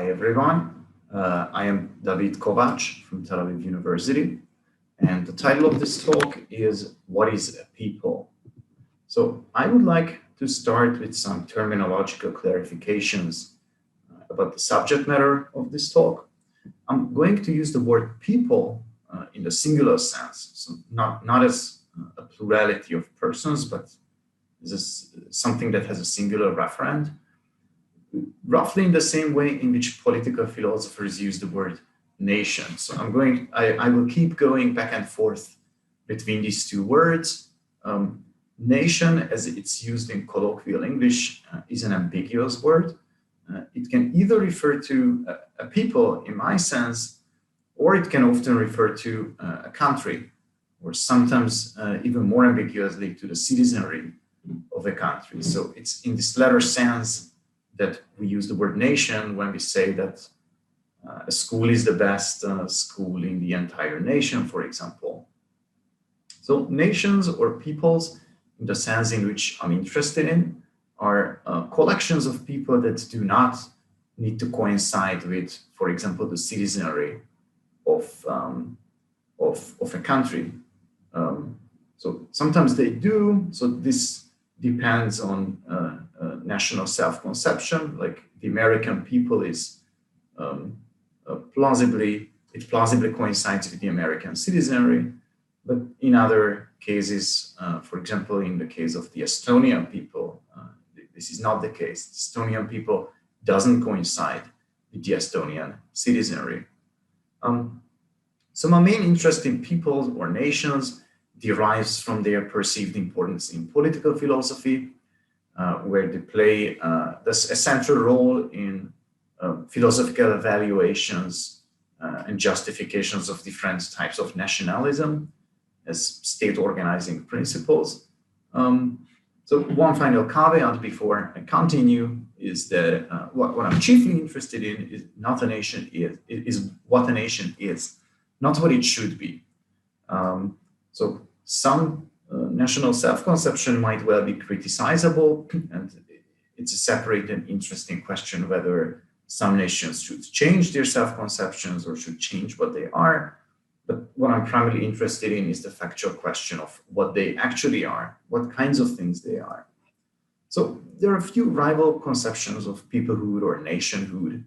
Hi everyone, I am David Kovacs from Tel Aviv University, and the title of this talk is What is a People? So I would like to start with some terminological clarifications about the subject matter of this talk. I'm going to use the word people in the singular sense, so not as a plurality of persons, but as something that has a singular referent, roughly in the same way in which political philosophers use the word nation. So I will keep going back and forth between these two words. Nation, as it's used in colloquial English, is an ambiguous word. It can either refer to a people in my sense, or it can often refer to a country, or sometimes even more ambiguously to the citizenry of a country. So it's in this latter sense that we use the word nation when we say that a school is the best school in the entire nation, for example. So nations or peoples, in the sense in which I'm interested in, are collections of people that do not need to coincide with, for example, the citizenry of a country. So sometimes they do. So this depends on national self-conception. Like the American people is plausibly coincides with the American citizenry, but in other cases, for example, in the case of the Estonian people, this is not the case. The Estonian people doesn't coincide with the Estonian citizenry. So my main interest in peoples or nations derives from their perceived importance in political philosophy, where they play a central role in philosophical evaluations and justifications of different types of nationalism as state organizing principles. So one final caveat before I continue is that what I'm chiefly interested in is not a nation is what a nation is, not what it should be. So some national self-conception might well be criticizable, and it's a separate and interesting question whether some nations should change their self-conceptions or should change what they are. But what I'm primarily interested in is the factual question of what they actually are, what kinds of things they are. So there are a few rival conceptions of peoplehood or nationhood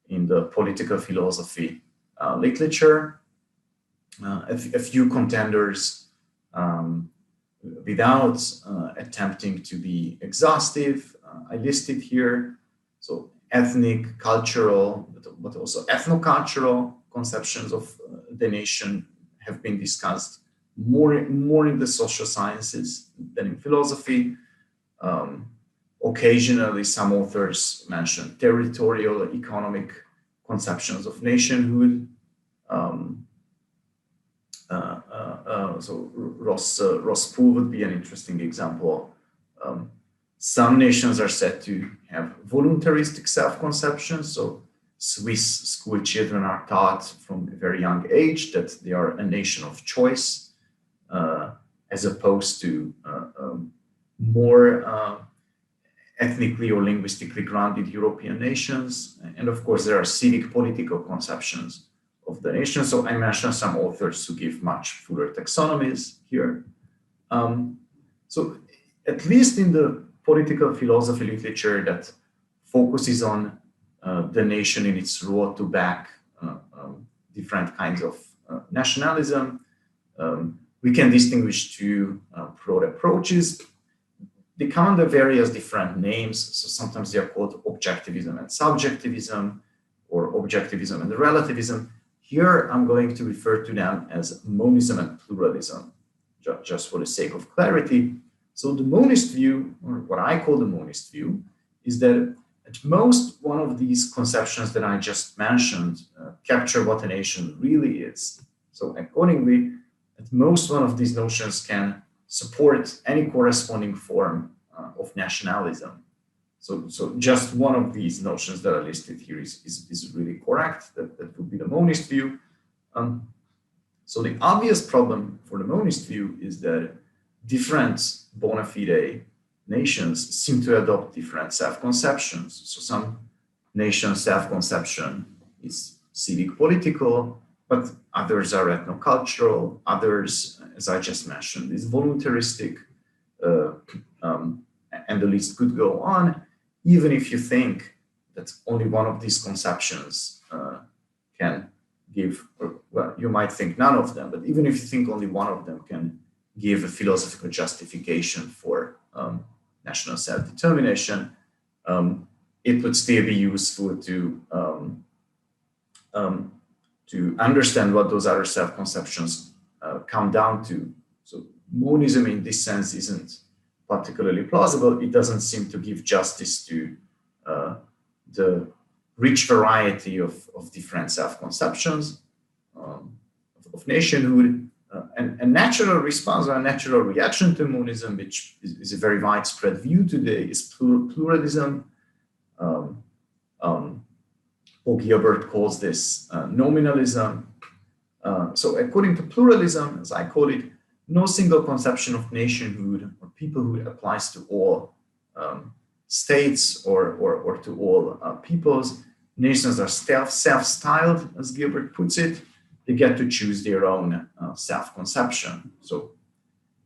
in the political philosophy literature. A few contenders without attempting to be exhaustive, I listed here. So ethnic, cultural, but also ethnocultural conceptions of the nation have been discussed more in the social sciences than in philosophy. Occasionally, some authors mention territorial, economic conceptions of nationhood. So Ross Poole would be an interesting example. Some nations are said to have voluntaristic self-conception. So Swiss school children are taught from a very young age that they are a nation of choice, as opposed to more ethnically or linguistically grounded European nations. And of course, there are civic political conceptions of the nation. So I mentioned some authors who give much fuller taxonomies here. So at least in the political philosophy literature that focuses on the nation in its role to back different kinds of nationalism, we can distinguish two broad approaches. They come under various different names. So sometimes they are called objectivism and subjectivism, or objectivism and relativism. Here, I'm going to refer to them as monism and pluralism, just for the sake of clarity. So the monist view, or what I call the monist view, is that at most one of these conceptions that I just mentioned capture what a nation really is. So accordingly, at most one of these notions can support any corresponding form of nationalism. So just one of these notions that are listed here is really correct. That would be the monist view. So the obvious problem for the monist view is that different bona fide nations seem to adopt different self-conceptions. So some nation self-conception is civic political, but others are ethnocultural, others, as I just mentioned, is voluntaristic, and the list could go on, even if you think that only one of these conceptions can give, or, well, you might think none of them, but even if you think only one of them can give a philosophical justification for national self-determination, it would still be useful to understand what those other self-conceptions come down to. So monism in this sense isn't particularly plausible. It doesn't seem to give justice to the rich variety of different self-conceptions of nationhood. And a natural response or a natural reaction to monism, which is a very widespread view today, is pluralism. Paul Gilbert calls this nominalism. So according to pluralism, as I call it, no single conception of nationhood or peoplehood applies to all states or to all peoples. Nations are self-styled, as Gilbert puts it. They get to choose their own self-conception. So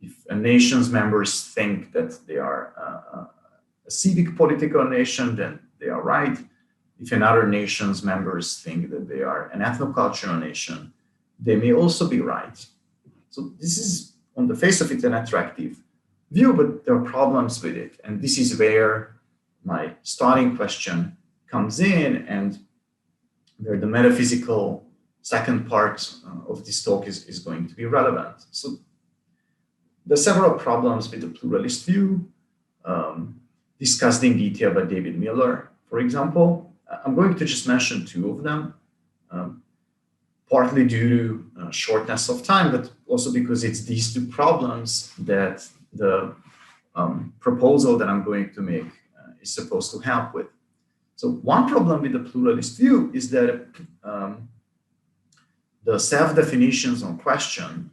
if a nation's members think that they are a civic political nation, then they are right. If another nation's members think that they are an ethnocultural nation, they may also be right. So this is, on the face of it, an attractive view, but there are problems with it. And this is where my starting question comes in, and where the metaphysical second part of this talk is going to be relevant. So there are several problems with the pluralist view, discussed in detail by David Miller, for example. I'm going to just mention two of them, partly due to shortness of time, but also because it's these two problems that the proposal that I'm going to make is supposed to help with. So one problem with the pluralist view is that the self-definitions in question,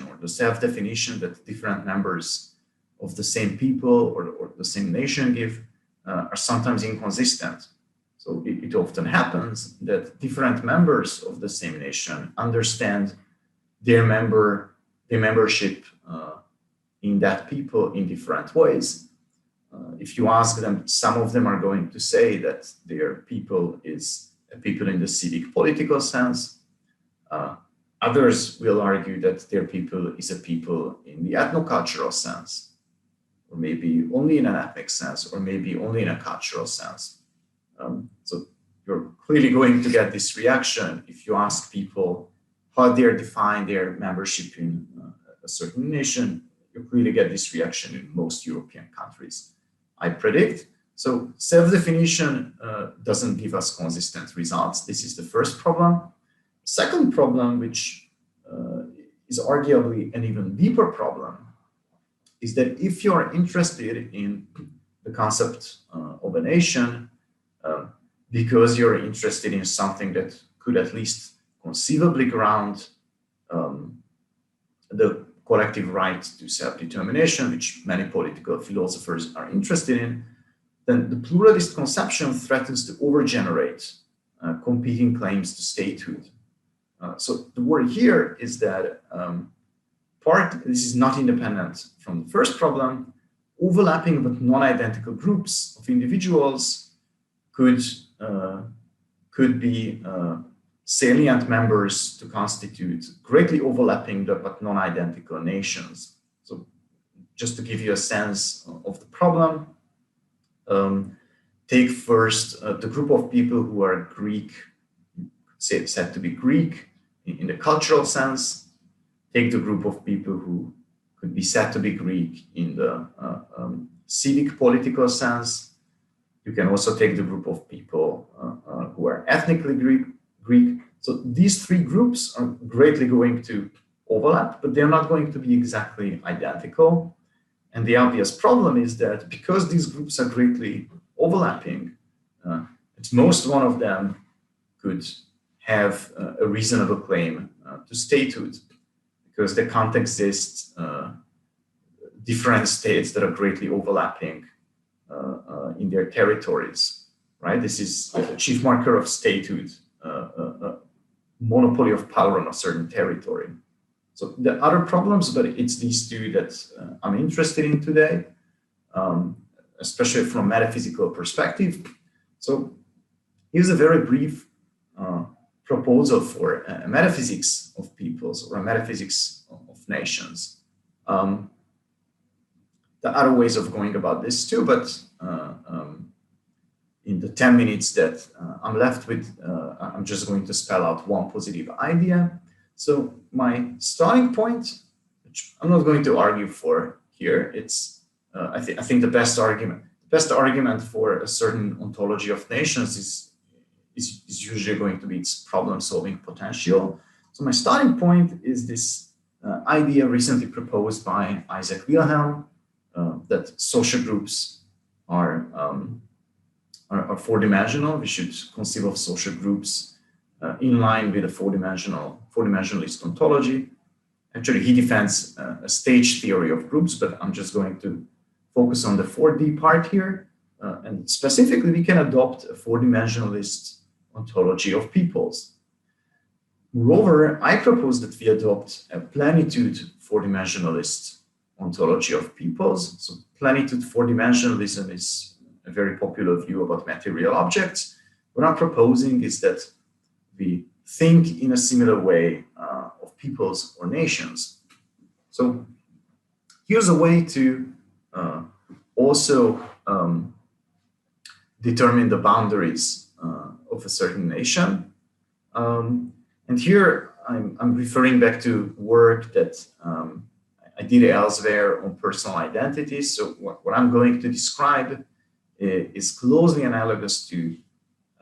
or the self-definition that different members of the same people or the same nation give are sometimes inconsistent. So it often happens that different members of the same nation understand their membership in that people in different ways. If you ask them, some of them are going to say that their people is a people in the civic political sense. Others will argue that their people is a people in the ethnocultural sense, or maybe only in an ethnic sense, or maybe only in a cultural sense. So you're clearly going to get this reaction if you ask people how they define their membership in a certain nation. You clearly get this reaction in most European countries, I predict. So self-definition doesn't give us consistent results. This is the first problem. Second problem, which is arguably an even deeper problem, is that if you're interested in the concept of a nation, because you're interested in something that could at least conceivably ground the collective right to self-determination, which many political philosophers are interested in, then the pluralist conception threatens to overgenerate competing claims to statehood. So the worry here is that this is not independent from the first problem. Overlapping but non-identical groups of individuals could be salient members to constitute greatly overlapping but non-identical nations. So just to give you a sense of the problem, take first the group of people who are Greek, said to be Greek in the cultural sense. Take the group of people who could be said to be Greek in the civic political sense. You can also take the group of people who are ethnically Greek. So these three groups are greatly going to overlap, but they're not going to be exactly identical. And the obvious problem is that because these groups are greatly overlapping, at most one of them could have a reasonable claim to statehood, because there can't exist different states that are greatly overlapping in their territories, right? This is a chief marker of statehood, monopoly of power on a certain territory. So the other problems, but it's these two that I'm interested in today, especially from a metaphysical perspective. So here's a very brief proposal for a metaphysics of peoples or a metaphysics of nations. There are other ways of going about this too, but in the 10 minutes that I'm left with, I'm just going to spell out one positive idea. So my starting point, which I'm not going to argue for here, it's I think the best argument for a certain ontology of nations is usually going to be its problem-solving potential. So my starting point is this idea recently proposed by Isaac Wilhelm that social groups are four-dimensional. We should conceive of social groups in line with a four-dimensionalist ontology. Actually, he defends a stage theory of groups, but I'm just going to focus on the 4D part here. And specifically, we can adopt a four-dimensionalist ontology of peoples. Moreover, I propose that we adopt a plenitude four-dimensionalist ontology of peoples. So plenitude four-dimensionalism is a very popular view about material objects. What I'm proposing is that we think in a similar way of peoples or nations. So here's a way to also determine the boundaries of a certain nation. And here I'm referring back to work that I did elsewhere on personal identities. So what I'm going to describe is closely analogous to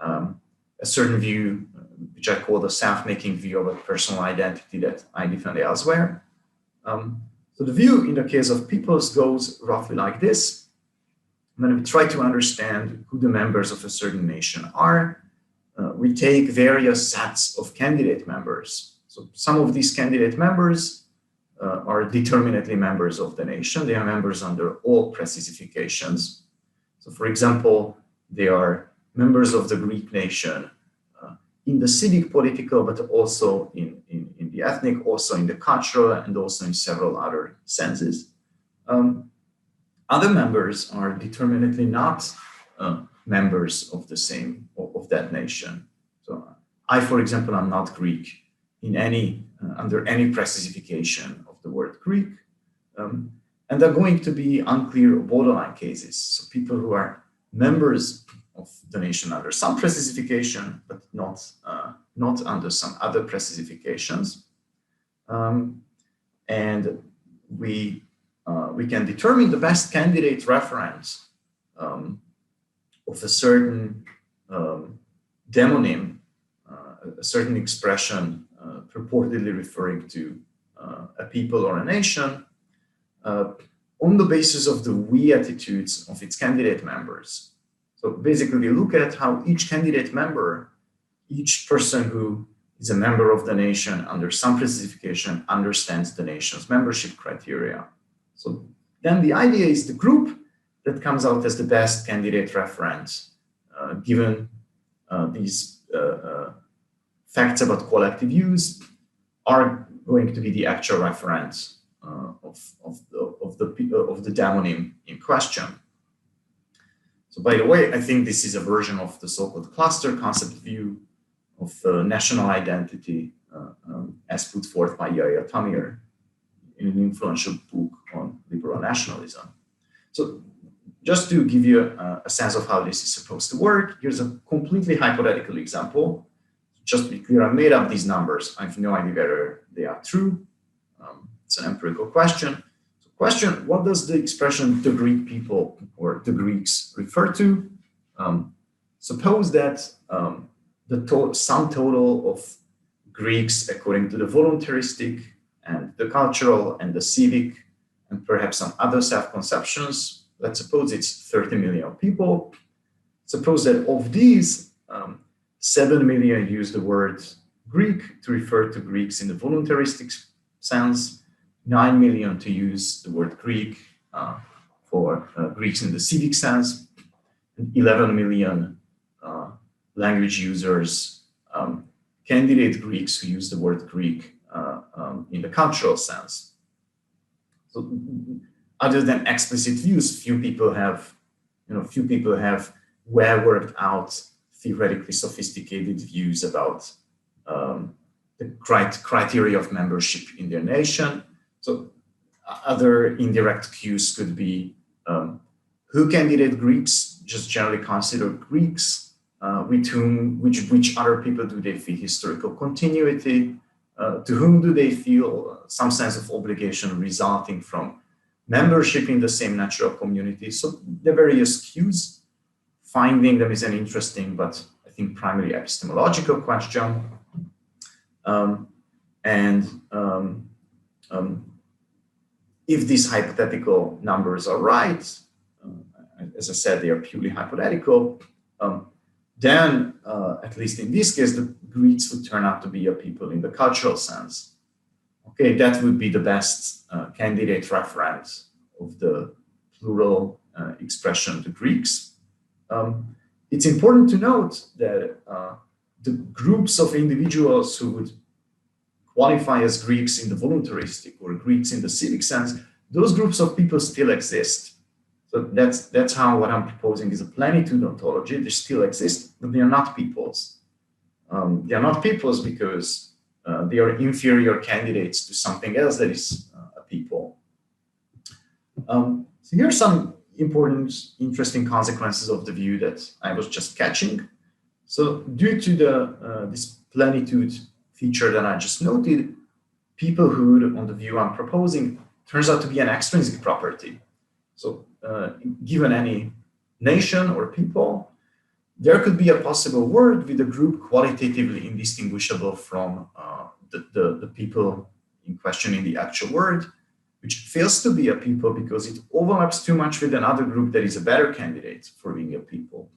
a certain view, which I call the self-making view of a personal identity that I defend elsewhere. So the view in the case of peoples goes roughly like this. When we try to understand who the members of a certain nation are, we take various sets of candidate members. So some of these candidate members are determinately members of the nation. They are members under all precisifications. So for example, they are members of the Greek nation in the civic, political, but also in the ethnic, also in the cultural, and also in several other senses. Other members are determinately not members of the same, of that nation. So I, for example, am not Greek in any, under any precisification of the word Greek. And they're going to be unclear borderline cases. So people who are members of the nation under some precisification, but not under some other precisifications. And we can determine the best candidate reference of a certain demonym, a certain expression purportedly referring to a people or a nation, on the basis of the we attitudes of its candidate members. So basically, we look at how each candidate member, each person who is a member of the nation under some precisification understands the nation's membership criteria. So then the idea is the group that comes out as the best candidate reference, given these facts about collective use, are going to be the actual reference of the demonym in question. So by the way, I think this is a version of the so-called cluster concept view of national identity as put forth by Yahya Tamir in an influential book on liberal nationalism. So just to give you a sense of how this is supposed to work, here's a completely hypothetical example. Just to be clear, I made up these numbers. I have no idea whether they are true. It's an empirical question. So question, what does the expression the Greek people or the Greeks refer to? Suppose that the sum total of Greeks according to the voluntaristic and the cultural and the civic and perhaps some other self-conceptions, let's suppose it's 30 million people. Suppose that of these, 7 million use the word Greek to refer to Greeks in the voluntaristic sense, 9 million to use the word Greek for Greeks in the civic sense, and 11 million language users candidate Greeks who use the word Greek in the cultural sense. So, other than explicit views, few people have well worked out theoretically sophisticated views about the criteria of membership in their nation. So other indirect cues could be who candidate Greeks, just generally considered Greeks, with whom, which other people do they feel historical continuity, to whom do they feel some sense of obligation resulting from membership in the same natural community. So the various cues, finding them is an interesting but I think primarily epistemological question. If these hypothetical numbers are right, as I said, they are purely hypothetical, then at least in this case, the Greeks would turn out to be a people in the cultural sense. Okay, that would be the best candidate reference of the plural expression, the Greeks. It's important to note that the groups of individuals who would qualify as Greeks in the voluntaristic or Greeks in the civic sense, those groups of people still exist. So that's how what I'm proposing is a plenitude ontology. They still exist, but they are not peoples. They are not peoples because they are inferior candidates to something else that is a people. So here are some important, interesting consequences of the view that I was just catching. So due to the this plenitude feature that I just noted, peoplehood on the view I'm proposing turns out to be an extrinsic property. So given any nation or people, there could be a possible word with a group qualitatively indistinguishable from the people in question in the actual word, which fails to be a people because it overlaps too much with another group that is a better candidate for being a people.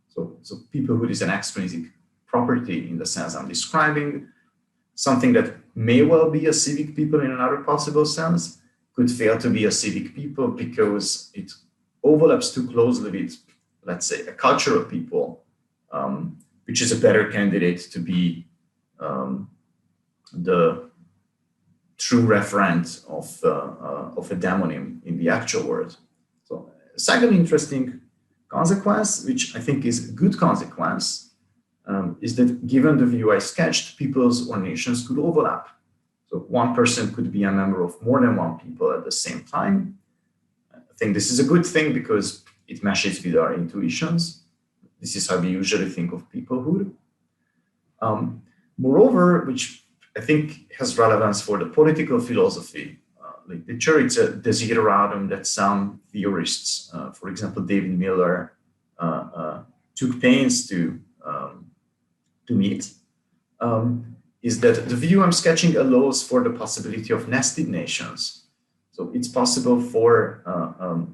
So peoplehood is an extrinsic property in the sense I'm describing. Something that may well be a civic people in another possible sense could fail to be a civic people because it overlaps too closely with, let's say, a cultural people, which is a better candidate to be the true referent of a demonym in the actual world. So, second interesting consequence, which I think is a good consequence, is that given the view I sketched, peoples or nations could overlap. So one person could be a member of more than one people at the same time. I think this is a good thing because it meshes with our intuitions. This is how we usually think of peoplehood. Moreover, which I think has relevance for the political philosophy literature, it's a desideratum that some theorists, for example, David Miller, took pains to meet, is that the view I'm sketching allows for the possibility of nested nations. So it's possible for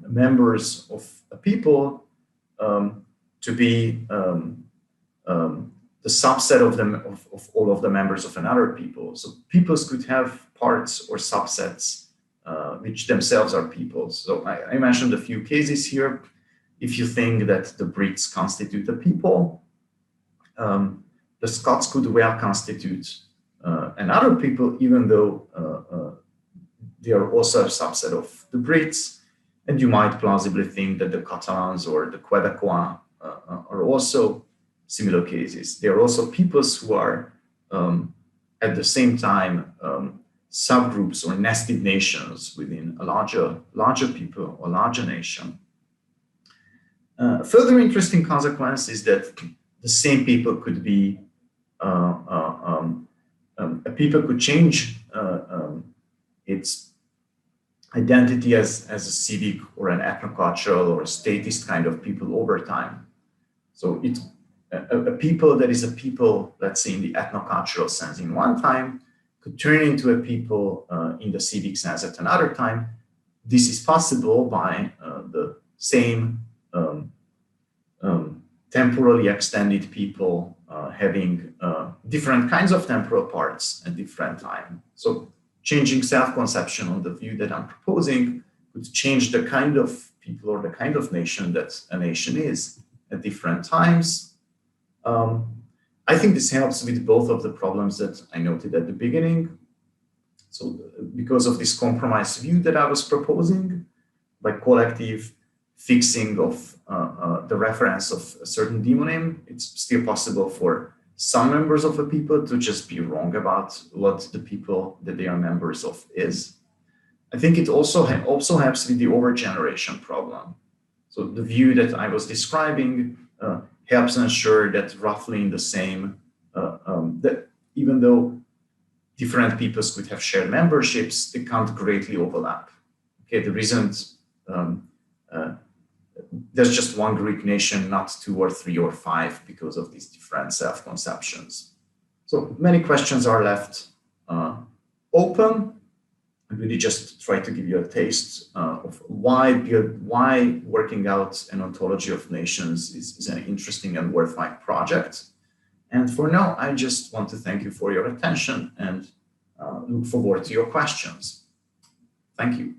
members of a people to be the subset of them of all of the members of another people. So peoples could have parts or subsets which themselves are peoples. So I mentioned a few cases here. If you think that the Brits constitute a people, the Scots could well constitute another people, even though they are also a subset of the Brits. And you might plausibly think that the Catalans or the Quebecois are also similar cases. They are also peoples who are at the same time subgroups or nested nations within a larger people or larger nation. Further interesting consequence is that the same people could be a people could change its identity as a civic or an ethnocultural or a statist kind of people over time. So it's a people that is a people, let's say in the ethnocultural sense in one time, could turn into a people in the civic sense at another time. This is possible by the same temporally extended people having different kinds of temporal parts at different time. So changing self-conception on the view that I'm proposing could change the kind of people or the kind of nation that a nation is at different times. I think this helps with both of the problems that I noted at the beginning. So because of this compromise view that I was proposing, by collective fixing of the reference of a certain demonym, it's still possible for some members of a people to just be wrong about what the people that they are members of is. I think it also helps with the overgeneration problem. So the view that I was describing helps ensure that roughly in the same, that even though different peoples could have shared memberships, they can't greatly overlap. Okay, there isn't, there's just one Greek nation, not 2 or 3 or 5 because of these different self-conceptions. So many questions are left open. I really just try to give you a taste of why working out an ontology of nations is an interesting and worthwhile project. And for now, I just want to thank you for your attention and look forward to your questions. Thank you.